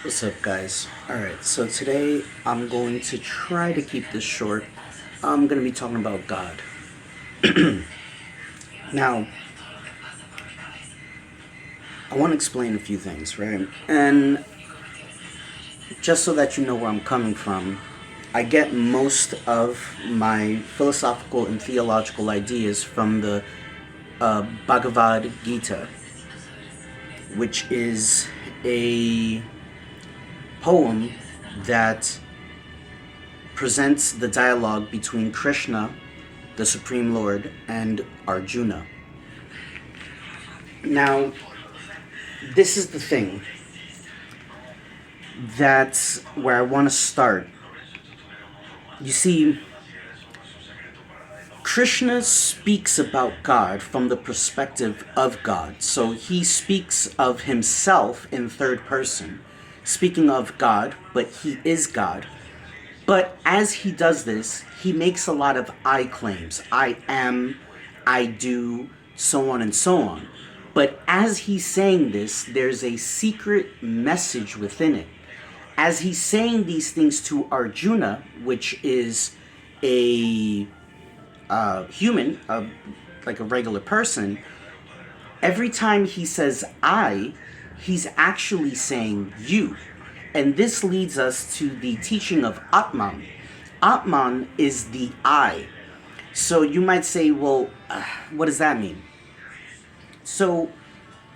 What's up, guys? Alright, so today I'm going to try to keep this short. I'm going to be talking about God. Now, I want to explain a few things, right? And just so that you know where I'm coming from, I get most of my philosophical and theological ideas from the Bhagavad Gita, which is a poem that presents the dialogue between Krishna, the Supreme Lord, and Arjuna. Now, this is the thing that's where I want to start. You see, Krishna speaks about God from the perspective of God. So he speaks of himself in third person, speaking of God, but he is God. But as he does this, he makes a lot of I claims. I am, I do, so on and so on. But as he's saying this, there's a secret message within it. As he's saying these things to Arjuna, which is a human, like a regular person, every time he says I, he's actually saying you. And this leads us to the teaching of Atman. Atman is the I. So you might say, well, what does that mean? So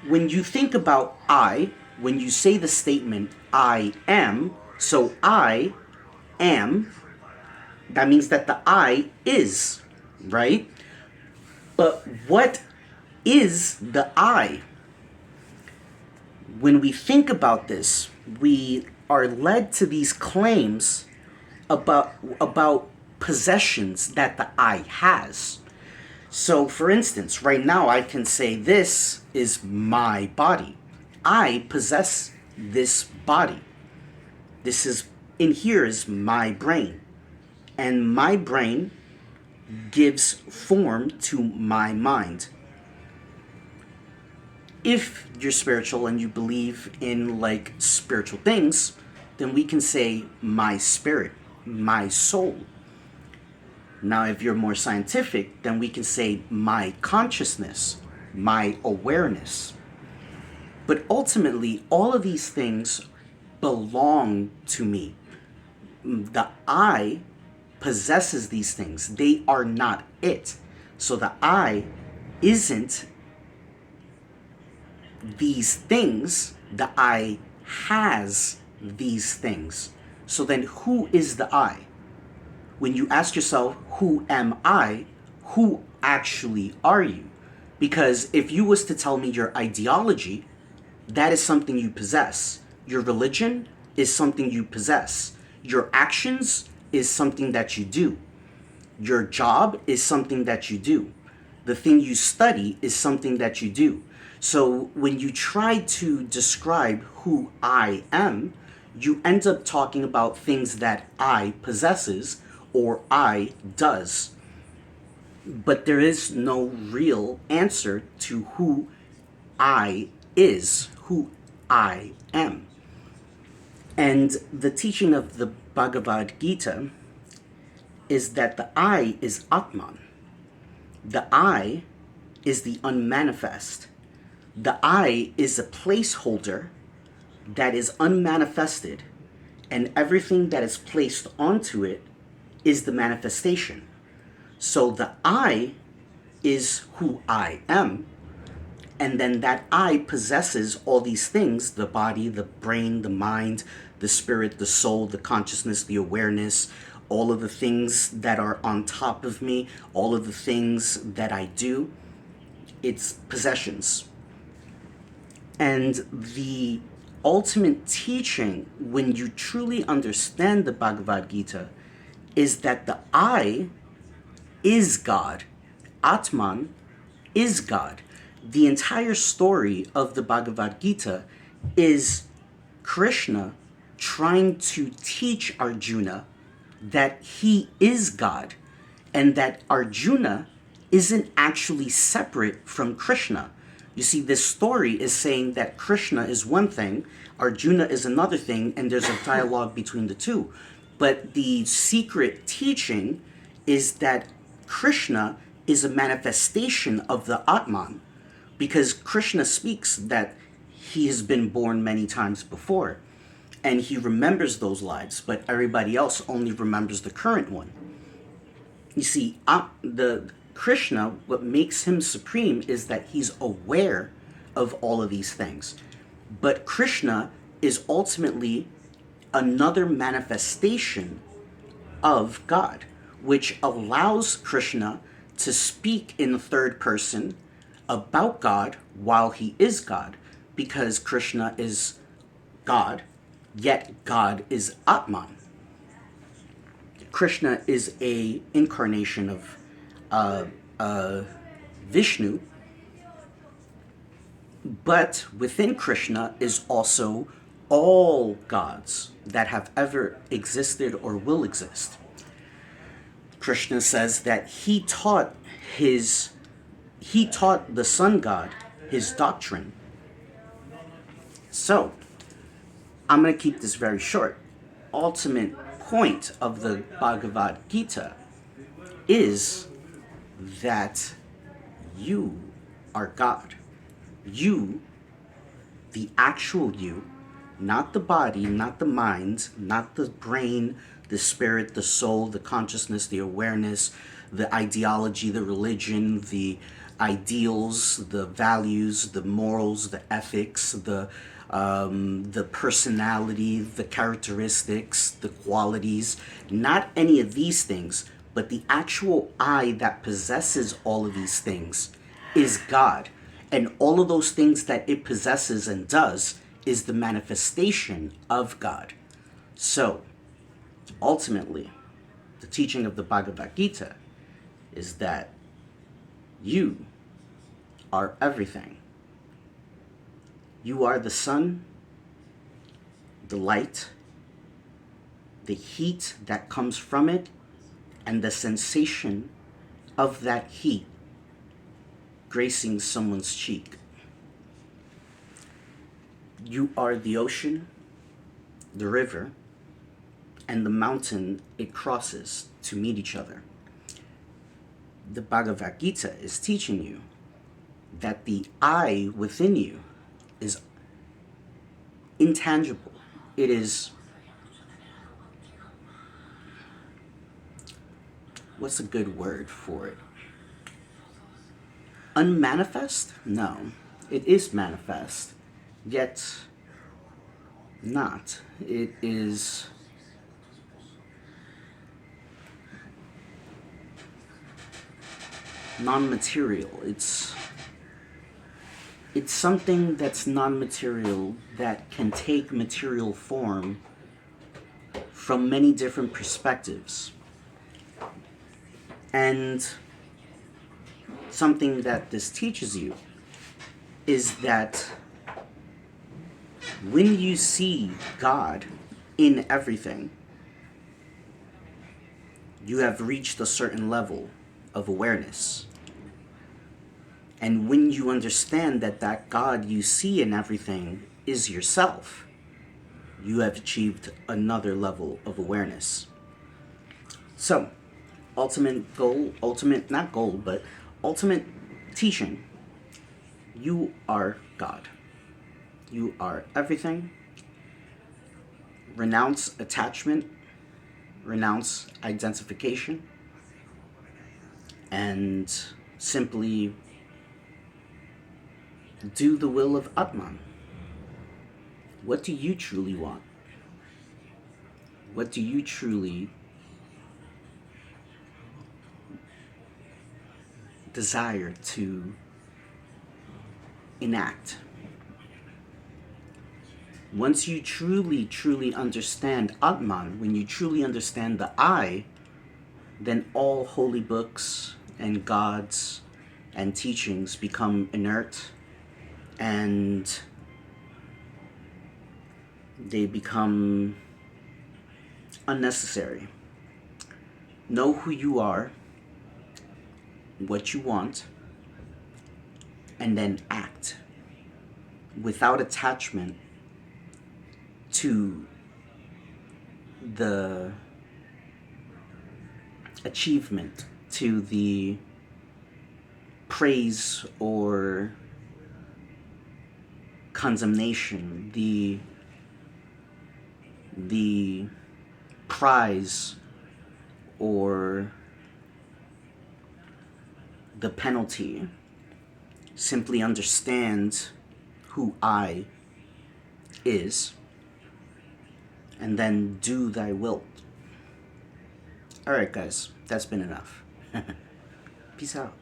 when you think about I, when you say the statement I am, so I am, that means that the I is, right? But what is the I? When we think about this, we are led to these claims about possessions that the I has. So, for instance, right now I can say this is my body. I possess this body. This is in here is my brain. And my brain gives form to my mind. If you're spiritual and you believe in like spiritual things, then we can say my spirit, my soul. Now, if you're more scientific, then we can say my consciousness, my awareness. But ultimately, all of these things belong to me. The I possesses these things. They are not it. So the I isn't these things. The I has these things. So then who is the I? When you ask yourself, who am I? Who actually are you? Because if you was to tell me your ideology, that is something you possess. Your religion is something you possess. Your actions is something that you do. Your job is something that you do. The thing you study is something that you do. So when you try to describe who I am, you end up talking about things that I possesses or I does. But there is no real answer to who I is, who I am. And the teaching of the Bhagavad Gita is that the I is Atman. The I is the unmanifest. The I is a placeholder that is unmanifested, and everything that is placed onto it is the manifestation. So the I is who I am, and then that I possesses all these things: the body, the brain, the mind, the spirit, the soul, the consciousness, the awareness, all of the things that are on top of me, all of the things that I do. It's possessions. And the ultimate teaching, when you truly understand the Bhagavad Gita, is that the I is God. Atman is God. The entire story of the Bhagavad Gita is Krishna trying to teach Arjuna that he is God and that Arjuna isn't actually separate from Krishna. You see, this story is saying that Krishna is one thing, Arjuna is another thing, and there's a dialogue between the two. But the secret teaching is that Krishna is a manifestation of the Atman, because Krishna speaks that he has been born many times before, and he remembers those lives, but everybody else only remembers the current one. You see, the Krishna, what makes him supreme is that he's aware of all of these things. But Krishna is ultimately another manifestation of God, which allows Krishna to speak in the third person about God while he is God, because Krishna is God, yet God is Atman. Krishna is a incarnation of Vishnu, but within Krishna is also all gods that have ever existed or will exist. Krishna says that he taught the sun god his doctrine. So, I'm going to keep this very short. Ultimate point of the Bhagavad Gita is that you are God. You, the actual you, not the body, not the mind, not the brain, the spirit, the soul, the consciousness, the awareness, the ideology, the religion, the ideals, the values, the morals, the ethics, the personality, the characteristics, the qualities, not any of these things, but the actual I that possesses all of these things is God. And all of those things that it possesses and does is the manifestation of God. So, ultimately, the teaching of the Bhagavad Gita is that you are everything. You are the sun, the light, the heat that comes from it, and the sensation of that heat gracing someone's cheek. You are the ocean, the river, and the mountain it crosses to meet each other. The Bhagavad Gita is teaching you that the I within you is intangible. It is, what's a good word for it? Unmanifest? No. It is manifest, yet not. It is non-material. It's something that's non-material that can take material form from many different perspectives. And something that this teaches you is that when you see God in everything, you have reached a certain level of awareness. And when you understand that that God you see in everything is yourself, you have achieved another level of awareness. So, ultimate teaching, you are God. You are everything. Renounce attachment, renounce identification, and simply do the will of Atman. What do you truly want? What do you truly desire to enact? Once you truly understand Atman, when you truly understand the I, then all holy books and gods and teachings become inert, and they become unnecessary. Know who you are, what you want, and then act without attachment to the achievement, to the praise or condemnation, the prize or the penalty. Simply understand who I is, and then do thy will. Alright guys, that's been enough. Peace out.